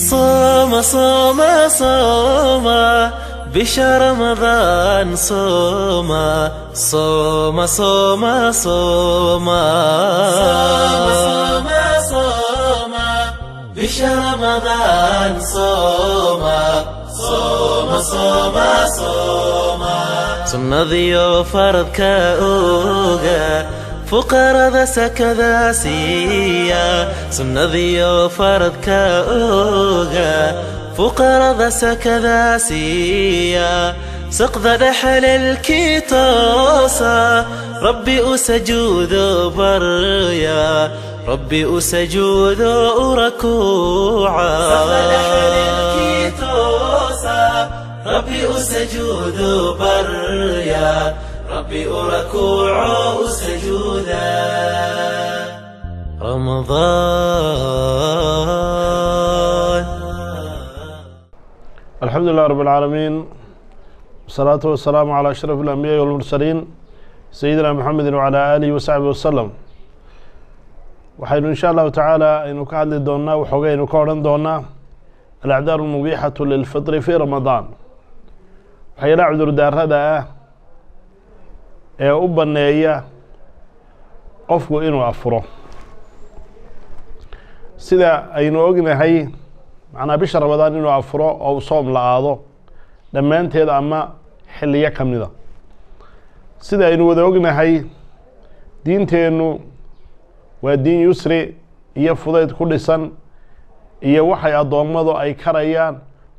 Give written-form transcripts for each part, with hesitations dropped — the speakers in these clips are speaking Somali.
صوم صوم صوم بشهر رمضان صوم صوم صوم صوم صوم صوم بشهر رمضان صوم صوم صوم صوم سنذيو فرض كأوغا فقراء سكذا سيا سنذيو فرض كأوغا فقراء سكذا سيا سقط رحل الكيتوسا ربي أسجود بريا ربي أسجود ركوعا سقط رحل الكيتوسا ربي أسجود بريا ربي أركوع سجودا رمضان. الحمد لله رب العالمين والصلاة والسلام على أشرف الأنبياء والمرسلين سيدنا محمد وعلى آله وصحبه وسلم. وحين إن شاء الله تعالى إنه كعد لدونا وحوغي إنه كورن دونا الأعذار المبيحة للفطر في رمضان. وحين أعذر دار هذا ee u baneeya qofku inuu afuro sida aynu ognahay macna bisha Ramadaan inuu afuro oo soom la aado dhamaanteed ama xilliyo kamida sida aynu wada ognahay diinteenu waa diin yusri iyo fudayd ku dhisan iyo waxay adoomadu ay karayaan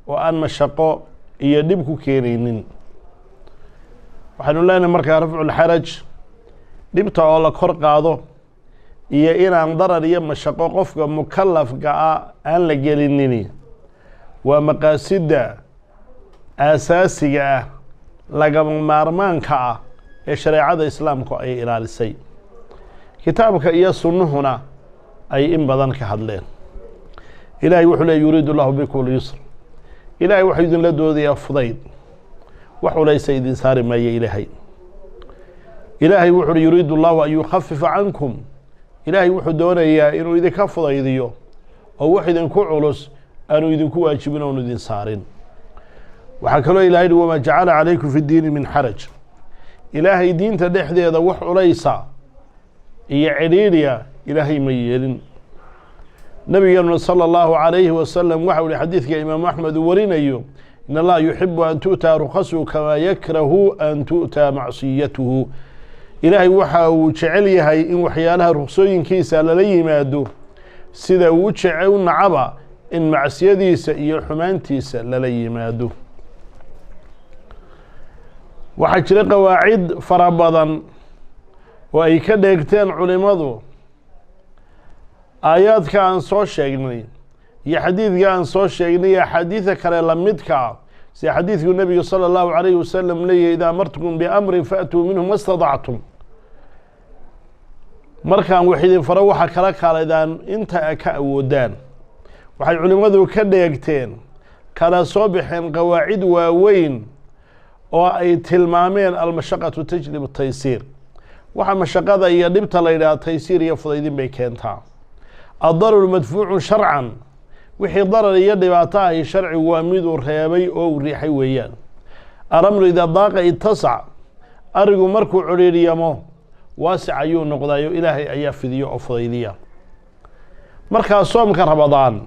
oo aan mashaqo iyo dib ku keenaynin waxaanu leenahay markaa rafcul xaraj dhibta oo la kor qaado iyo inaan darar iyo mashaqo qofka mukallafka aan la gelinin waa maqaasida asaasiga ah laga maarmaanka ah ee shariicada islaamku ay ilaalisay kitaabka iyo sunnuhuna ay in badan ka hadleen ilaahay wuxuu leeyahay yuriidu Allahu bikum al-yusr ilaahay wuxuu idin la doodayaa fudayd وليس إذن صار ما إلهي إلهي وحر يريد الله أن يخفف عنكم إلهي وحر دون إياه إنه إذا كفض إذيو أو واحد كعلص أنه إذن كواجبين أو إذن صارين وحكى له إلهي وما جعل عليكم في الدين من حرج إلهي دين تدحذي هذا وحر ليس إيعريريا إلهي ميلين نبي صلى الله عليه وسلم وحول حديث إمام أحمد ورين أيوم إن الله يحب أن تؤتى رخصه كما يكره أن تؤتى معصيته إلهي وحا وجعليها إن وحيالها رخصوين كيسا للي مادو سيدا وجعون عبا إن معصيديسا إيا حمانتيسا للي مادو وحاجر قواعد فربضا وأي كدهكتين علمادو آيات كان صوت شاقنين يا حديث كان صوت شيء حديث كان لمدك سي حديث النبي صلى الله عليه وسلم لي إذا أمرتكم بأمر فأتوا منه ما استطعتم مركان وحيد فروح كلك على إذا أنت أكأودان وحي علماء كديكتين كان صبح قواعد ووين وأي تلمامين المشقة تجلب التيسير وحا مشقة يدبت لإلى تيسير يفضيدين بيكينتها الضرر مدفوع شرعا وحي ضرر يدي بعطاه شرعي وامد ورهيبي أو ريحي ويان الأمر إذا ضاق اتسع أرجو مركو عريريامو واسع أيو نقضايو إلهي أيافذيو أفضيليا مركا صوم كرمضان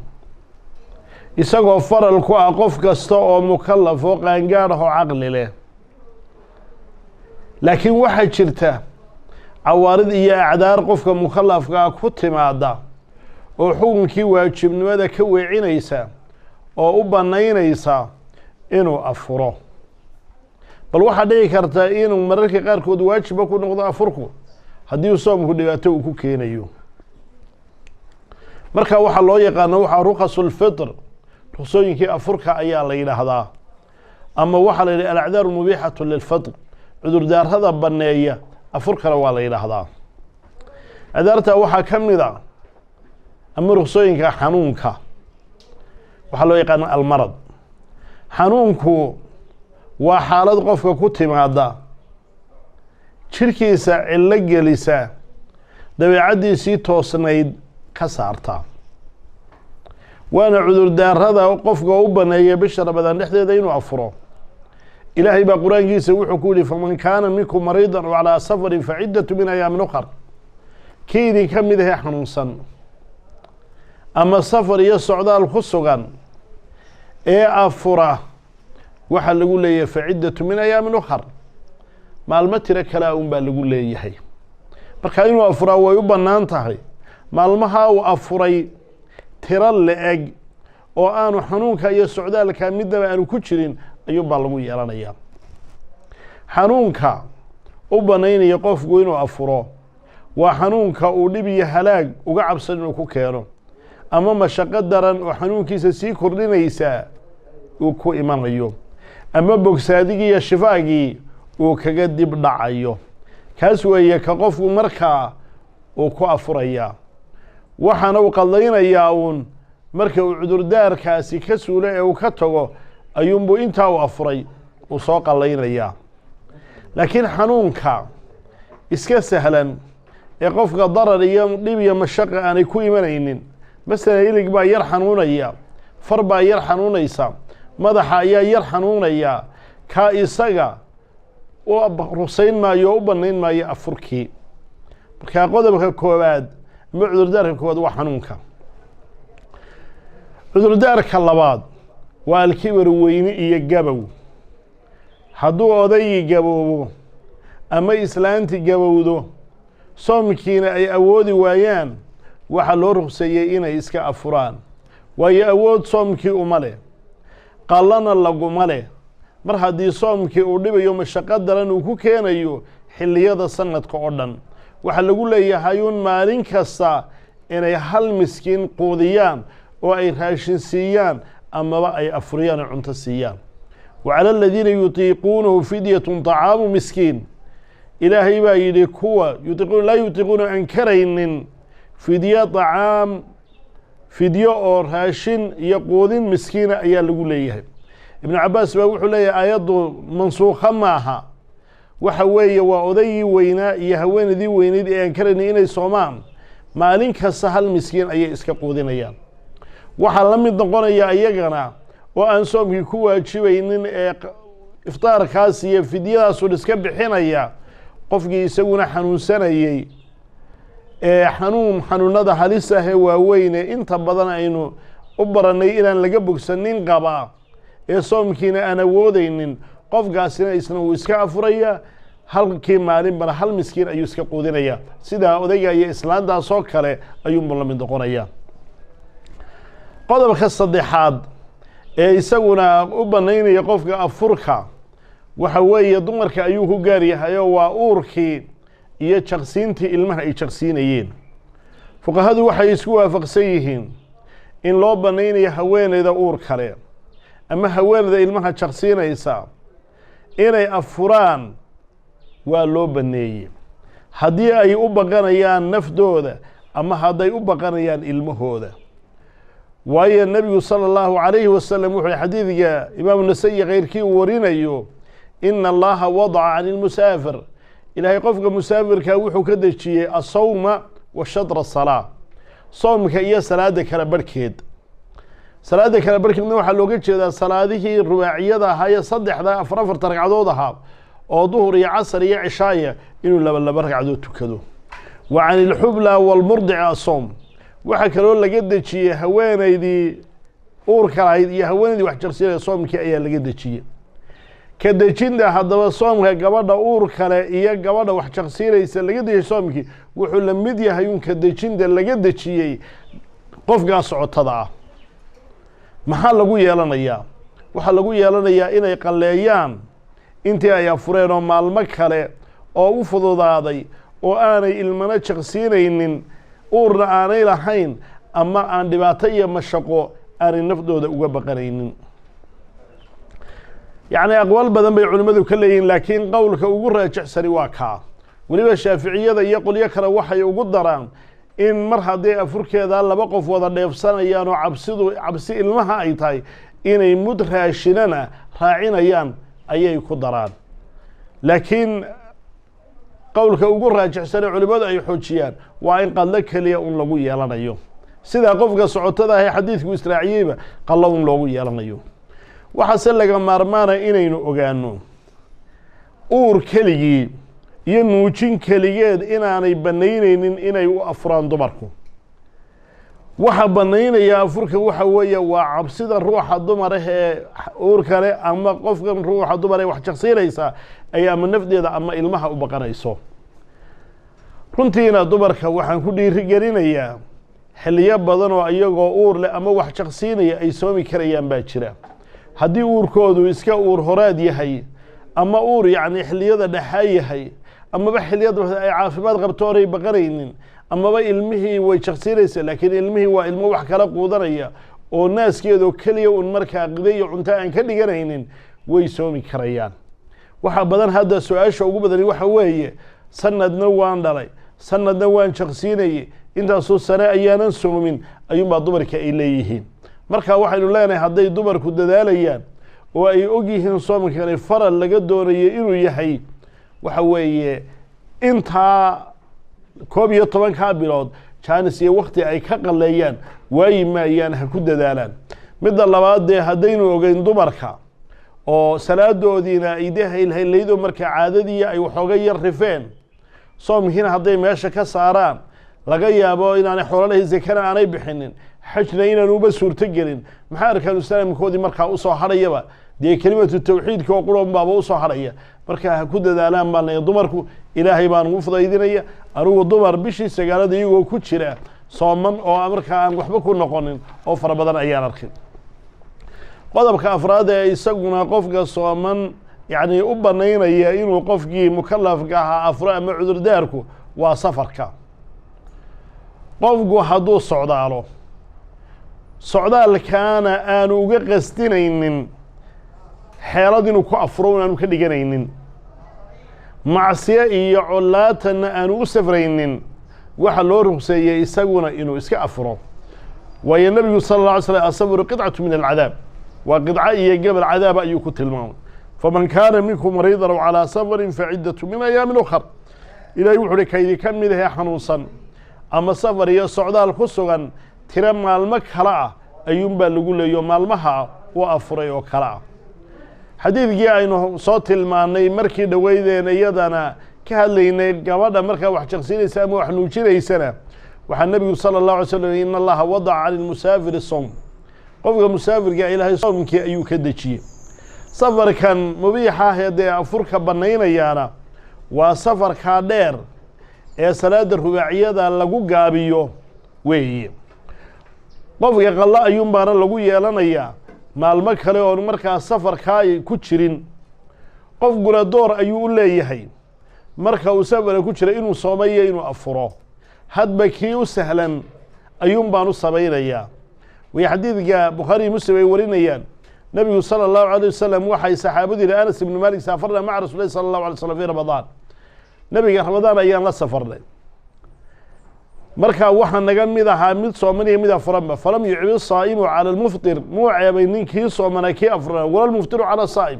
إساقو فرلكو أقف كستو مكلف وقانقاره عقل له لكن واحد شرته عوارض إيا أعدار قفك مكلف كتم هذا oo xukunkii waajibnimada ka weecinaysa oo u banaynaysa inuu afuro bal waxa dhici karta inuu mararka qaar kood waajib ku noqdo afurku hadii soomku dhibaato uu ku keenayo marka waxa loo yaqaan waxa ruqasul fitr ruqsooyinkii afurka ayaa la yiraahdaa ama waxa la yiraahdaa al-a'dhar mubihatu lil fitr cudur daarada baneeya afurkana waa la yiraahdaa adarta waxa kamida أما رخصوينك حنونك وحلو يقان المرض حنونكو وحالد قفك كتم هذا شركيسا إلا جلسا dabeecaddiisii toosnayd ka saarta waana cudurdaarada qofka u baneeya bisha Ramadaan dhexdeeda inuu afuro. ilaahay baa quraankiisa wuxuu ku yidhi faman kaana minkum mariidan aw calaa safarin faciddatu min ayaamin ukhar kii idinka mid ahee xanuunsan ama safar iyo socdaal ku sugan ee afura waxaa lagu leeyahay faciddatu min ayaamin ukhar maalmo tiro kale un baa lagu leeyahay. marka inuu afuraa way u bannaan tahay maalmaha uu afuray tiro la-eg oo aanu xanuunka iyo socdaalka midnaba aanu ku jirin ayuunbaa lagu yeelanayaa. xanuunka u banaynaya qofku inuu afuro waa xanuunka uu dhib iyo halaag uga cabsan inuu ku keeno ama mashaqo daran oo xanuunkiisa sii kordhinaysa uu ku imanayo ama bogsaadigii iyo shifaagii uu kaga dib dhacayo. kaas weeye ka qofku markaa uu ku afurayaa waxaana uu qadaynayaa uun marka uu cudurdaarkaasi ka suulo ee uu ka tago ayuunbuu intaa uu afuray uu soo qallaynayaa. laakiin xanuunka iska sahlan ee qofka darar iyo dhib iyo mashaqa aanay ku imanaynin, masalan ilig baa yar xanuunaya, far baa yar xanuunaysa, madaxa ayaa yar xanuunaya, kaa isaga u rusayn maayo oo u bannayn maayo afurkii. markaa qodobka koowaad ama cudurdaarka koowaad waa xanuunka. cudurdaarka labaad waa alkibar weyni iyo gabow. hadduu odaygii gabowbo ama islaantii gabowdo soomkiina ay awoodi waayaan waxaa loo rugseeyey inay iska afuraan, waayo awood soomkii uma leh, qallana laguma leh. mar haddii soomkii uu dhibayo mashaqo daran uu ku keenayo xilliyada sanadka oo dhan waxaa lagu leeyahay uun maalin kasta inay hal miskiin quudiyaan oo ay raashin siiyaan amaba ay afuriyaan oo cunto siiyaan. وعلى الذين يطيقونه فدية طعام مسكين. إلهي با يدي كوا يطيقون لا يطيقون أنكرين فدية طعام فدية أو راشن يقودين مسكين أيا لقول ليه. ابن عباس بقول ليه آيات منسوخة معها وحوي وأذي وينا يهوين ذي وين ذي أنكرين إني صومان مالين كسهل مسكين أي إسكقودين أيام وحلم الدقون أيا أيجنا وأن صومك كوا شوينين إفطار خاصية فدية سولسك بحنايا قفقي يسوون حنون سنة حنون هذا حليسة هو وين انت بدنا إنه أبرني إلى لجبك سنين قبا صومكينا أنا وودين قفقا سنة إسنو إسكا فريا هل كيم مالين بنا هل مسكين أيو إسكا قودينيا سيدا أوديجا يا إسلام دا سوكالي أيوم بالله من دقونيا قدر خاصة دحاد isaguna u banaynaya qofka afurka waxa weeye dumarka ayuu ku gaar yahay waa uurkii iyo jaqsiintii ilmaha ay jaqsiinayeen. fuqahadu waxay isku waafaqsan yihiin in loo banaynayo haweeneyda uur kale ama haweeneyda ilmaha jaqsiinaysa inay afuraan waa loo baneeyay haddii ay u baqanayaan nafdooda ama hadday u baqanayaan ilmahooda. waayo النبي صلى الله عليه وسلم وحي حديث إمام النسائي غير كي ورينيو إن الله وضع عن المسافر إلهي قفك مسافر كاوحو كدشي الصوم والشطر الصلاة. صوم كأي صلاة كالبركيد صلاة كالبركيد نوحا لوقتش إذا صلاة ذي الرباعية هاي صدح ذا أفرافر ترقعدوضها أو ظهر يا عصر يا عشاية إنو لبلا برقعدو تكدو. وعن الحبلى والمرضع الصوم waxa kale oo laga dajiyay haweeneydii uurka lahayd iyo haweeneydii wax jarsiinay soomkii ayaa laga dajiyay. ka dajinta haddaba soomka gabadha uur kale iyo gabadha wax jarsiinaysa laga dajiyay soomkii wuxuu la mid yahay un ka dajinta laga dajiyay qofka socotada ah. maxaa lagu yeelanayaa? waxa lagu yeelanayaa inay qalleeyaan intii ay afureen oo maalmo kale oo u fududaaday oo aanay ilmana jarsiinaynin uurna aanay lahayn ama aan dhibaato iyo mashaqo aanay nafdooda uga baqanaynin. yacni aqwaal badan bay culimmadu ka leeyihiin laakiin qowlka ugu raajixsani waa kaa. weliba shaaficiyada iyo qolyo kale waxay ugu daraan in mar haddii afurkeeda laba qof wada dheefsanayaan oo cabsi ilmaha ay tahay inay mud raashinana raacinayaan ayay ku daraan. laakiin qowlka ugu raajixsane culimadu ay xoojiyaan waa in qadlo keliya un lagu yeelanayo sidaa qofka socotada ah ee xadiidku israaciyeyba qallo un loogu yeelanayo waxaase laga maarmaana inaynu ogaano uur keligii iyo nuujin keligeed inaanay bannaynaynin inay u afuraan dumarku waxa bannaynaya afurka waxa weeye waa cabsida ruuxa dumar ah ee uur kale ama qofkan ruuxa dumar ee wax jaqsiinaysa ay ama nafdeeda ama ilmaha u baqanayso runtiina dumarka waxaan ku dhiirigelinayaa xilliyo badan oo iyagoo uur leh ama wax jaqsiinaya ay soomi karayaan baa jira haddii uurkoodu iska uur horaad yahay ama uur yacni xilliyada dhexaa yahay amaba xilliyada ay caafimaad qabto oonay baqanaynin amaba ilmihii way jaqsiinaysa laakiin ilmihii waa ilmo wax kala quudanaya oo naaskeedoo keliya un markaa qida iyo cunto aan ka dhiganaynin way soomi karayaan waxaa badan hadda su-aasha ugu badani waxa weeye sanadna waan dhalay sanadna waan jaqsiinayey intaasoo sane ayaanan soomin ayuunbaa dumarka ay leeyihiin marka waxaynu leenahay hadday dumarku dadaalayaan oo ay og yihiin soomkani faral laga doonayo inuu yahay waxa weeye intaa 11 bilood jaanis iyo waqti ay ka qaleeyaan waayi maayaan ha ku dadaalaan midda labaad haddaynu ogeyn dumarka oo salaadoodiina ay haylaydo marka caadadii ay waxooga yar rifeen soomkiina hadday meesha ka saaraan laga yaabo inaanay xoolaha zakana aanay bixinin xajna inaan uba suurto gelin maxaa arkaan islaamkoodii markaa u soo hadhayaba kelimatu tawxiidka oo quraan baaba u soo hadhaya marka ha ku dadaalaan baan dumarku ilaahay baan ugu fudaydinaya anugu dumar bishii sagaalada iyagoo ku jira sooman oo markaa aan waxba ku noqonin oo fara badan ayaan arkay qodobka afraad ee isaguna qofka sooman yacni u banaynaya inuu qofkii mukallafka ahaa afro ama cudurdaarku waa safarka qofku hadduu socdaalo socdaalkaana aanu uga qasdinaynin xeelad inuu ku afuro aanu ka dhiganaynin macsiyo iyo colaatanna aanu u safraynin waxa loo rugseeyey isaguna inuu iska afuro waayo nebigu sala alla alay slam asabru qidcatu min alcadaab waa qidco iyo gabal cadaaba ayuu ku tilmaamay faman kaana minkum mariidan aw calaa safarin faciddatu min ayaamin ukhar ilaahay wuxu uhi kaydii ka mid ahee xanuunsan ama safar iyo socdaal ku sugan tiro maalmo kale ah ayuunbaa lagu leeyo maalmaha u afuray oo kale ah xadiidkii aynu soo tilmaanay markii dhoweydeen iyadana ka hadlaynay gabadha markaa wax jaqsinaysa ama wax nuujinaysana waxaa nebigu sala allahu alay slam in allaha wadaca cani lmusaafiri som qofka musaafirka ilaahay soomkii ayuu ka dejiyey safarkan mubiixa ah dee afurka banaynayaana waa safarkaa dheer ee salaada rubaaciyada lagu gaabiyo weeye qofka qallo ayuunbaana lagu yeelanayaa maalmo kale oon markaa safarkaa ku jirin qofkuna door ayuu u leeyahay marka uu safara ku jira inuu soomayo inuu afuro hadba kii u sahlan ayuun baan u samaynayaa way xadiidka bukhaari muslim ay warinayaan nebigu sala allahu alayh wasalam waxay saxaabadu yihi anas ibnu malik safarna maca rasuulillahi sala allahu alay wasalam fi ramadaan nebiga ramadaan ayaan la safarnay markaa waxaa naga mid ahaa mid sooman iyo mid afuranba falam yucbi saa'imu cala almuftir muu ceebaynin kii soomanaa kii afurana wala lmuftiru cala saa'im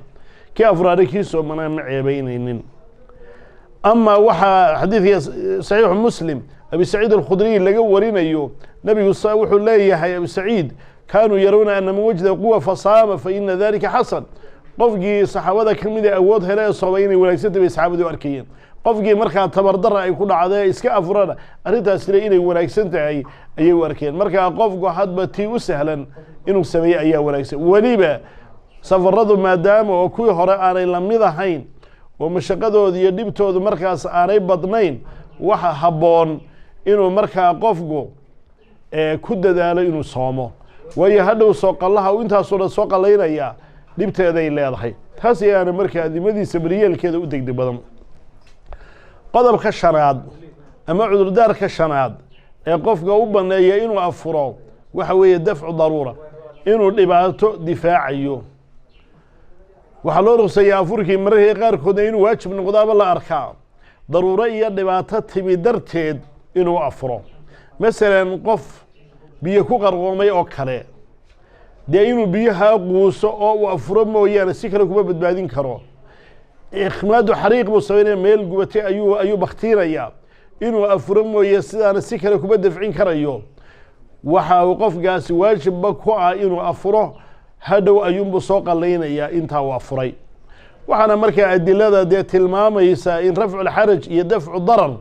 kii afuraana kii soomanaa ma ceebaynaynin ama waxaa xadiidka saxiixu muslim abi saciid alkhudriy laga warinayo nebigu wuxuu leeyahay abi saciid kaanuu yaruuna ana man wajda quwa fasaama fa ina dalika xasan qofkii saxaabada ka mid a awood hele ee soomay inay wanaagsanta bay saxaabadu u arkayeen qofkii markaa tabardara ay ku dhacday iska afurana arrintaasina inay wanaagsan tahay ayay u arkeen markaa qofku hadba tii u sahlan inuu sameeye ayaa wanaagsan weliba safaradu maadaama oo kuwii hore aanay la mid ahayn oo mashaqadooda iyo dhibtoodu markaas aanay badnayn waxa habboon inuu markaa qofku ku dadaalo inuu soomo waayo hadhow soo qallaha uu intaasoo dhan soo qallaynayaa dhibteeday leedahay taas ayaana markaa adimadiisa beriyeelkeeda u degdeg badan qodobka shanaad ama cudurdaarka shanaad ee qofka u baneeya inuu afuro waxa weeye dafcu daruura inuu dhibaato difaacayo waxaa loo rugseeyaa afurkii mararkii qaarkoodna inuu waajib noqdaaba la arkaa daruuro iyo dhibaato timi darteed inuu afuro masalan qof biyo ku qarqoomay oo kale dee inuu biyahaa quuso oo uu afuro mooyaane si kale kuma badbaadin karo ikhmaadu xariiq buu sameynaya meel gubatay ayuu baktiinayaa inuu afuro mooye sidaana si kale kuma dafcin karayo waxa uu qofkaasi waajibba ku ah inuu afuro hadhow ayuunbuu soo qallaynayaa intaa uu afuray waxaana markaa adilada dee tilmaamaysa in rafculxaraj iyo dafcu darar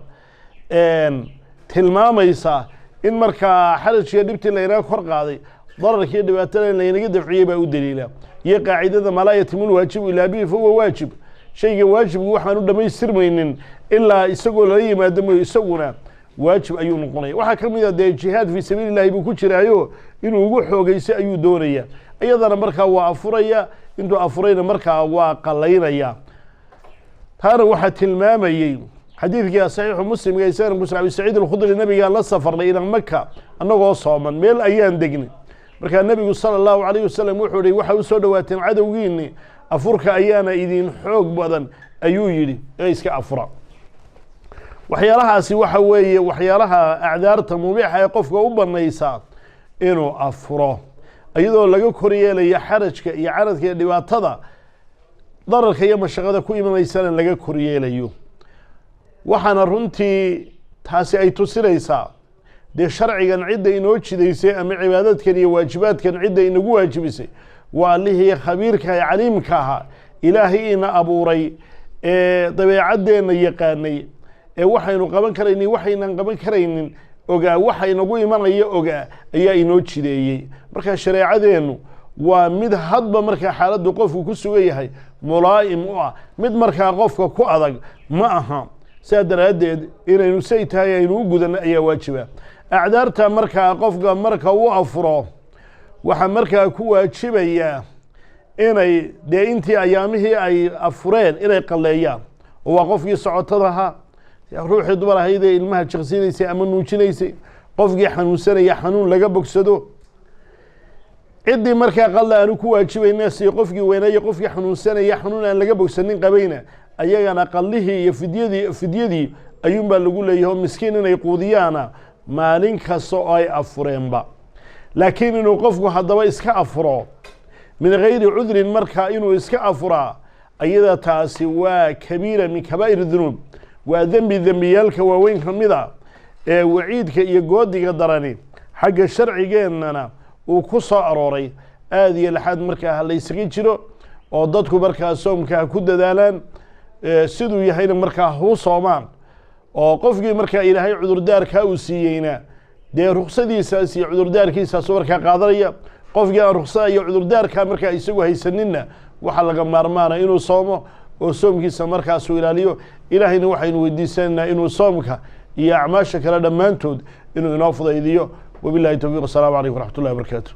tilmaamaysa in markaa xarajkiiyo dhibtii laynaga kor qaaday dararkiiyo dhibaatada in laynaga dafciyey baa u daliila iyo qaacidada maa laa yatimul waajibu ilaa bihi fahuwa waajib shayga waajibku waxaan u dhammaystirmaynin ilaa isagoo lala yimaado mooye isaguna waajib ayuu noqonaya waxaa ka mid a dee jihaad fii sabiili llahi buu ku jiraayo inuu ugu xoogayso ayuu doonaya iyadana markaa waa afuraya intuu afurayna markaa waa qalaynaya taana waxaa tilmaamayey xadiidkii saxiixu muslimka isagana muslim abi saciid alkhudri nabigaan la safarnay ilaa maka annagoo sooman meel ayaan degnay markaa nebigu sala allahu calayh wasalam wuxuu yihi waxaa u soo dhowaateen cadowgiini afurka ayaana idin xoog badan ayuu yidhi ee iska afura waxyaalahaasi waxa weeye waxyaalaha acdaarta mubiixa ee qofka u banaysa inuu afuro iyadoo laga koryeelaya xarajka iyo caradka iyo dhibaatada dararka iyo mashaqada ku imanaysana laga koryeelayo waxaana runtii taasi ay tusinaysaa dee sharcigan cidda inoo jidaysay ama cibaadadkan iyo waajibaadkan cidda inagu waajibisay waa allihii khabiirka ee caliimka ahaa ilaahay ina abuuray ee dabeecadeenna yaqaanay ee waxaynu qaban karaynin waxaynan qaban karaynin ogaa waxa inagu imanaya ogaa ayaa inoo jideeyey marka shareecadeennu waa mid hadba markaa xaaladdu qofku ku sugan yahay mulaa'im u ah mid markaa qofka ku adag ma aha sidaa daraaddeed inaynu say tahay aynu u gudanno ayaa waajiba acdaarta markaa qofka marka u afuro waxaa markaa ku waajibaya inay dee intii ayaamihii ay afureen inay qalleeyaan oo waa qofkii socotadaha ruuxii dumar ahaydee ilmaha jiqsinaysay ama nuujinaysay qofkii xanuunsanaya xanuun laga bogsado ciddii markaa qalla aanu ku waajibayna si qofkii weynaaya qofkii xanuunsanaya xanuun aan laga bogsanin qabayna ayagana qallihii iyo fidyadii ayuunbaa lagu leeyahay oo miskiin inay quudiyaana maalin kasta oo ay afureenba laakiin inuu qofku haddaba iska afuro min gayri cudrin markaa inuu iska afuraa ayada taasi waa kabiira min kabaa'ir dunuub waa dembiyaalka waaweyn ka mid a ee waciidka iyo goodiga darani xagga sharcigeennana uu ku soo arooray aada iyo laxaad markaa ha laysaga jiro oo dadku markaa soomka ha ku dadaalaan siduu yahayna markaa huu soomaan oo qofkii markaa ilaahay cudurdaarkaa uu siiyeyna dee ruksadiisaas iyo cudurdaarkiisaasu markaa qaadanaya qofkii aan ruksada iyo cudurdaarkaa markaa isagu haysaninna waxaa laga maarmaana inuu soomo oo soomkiisa markaasuu ilaaliyo ilaahayna waxaynu weydiisanaynaa inuu soomka iyo acmaasha kale dhammaantood inuu inoo fudaydiyo wabillahi towfiiq wasalaamu calaykum waraxmat ullahi wabarakaatu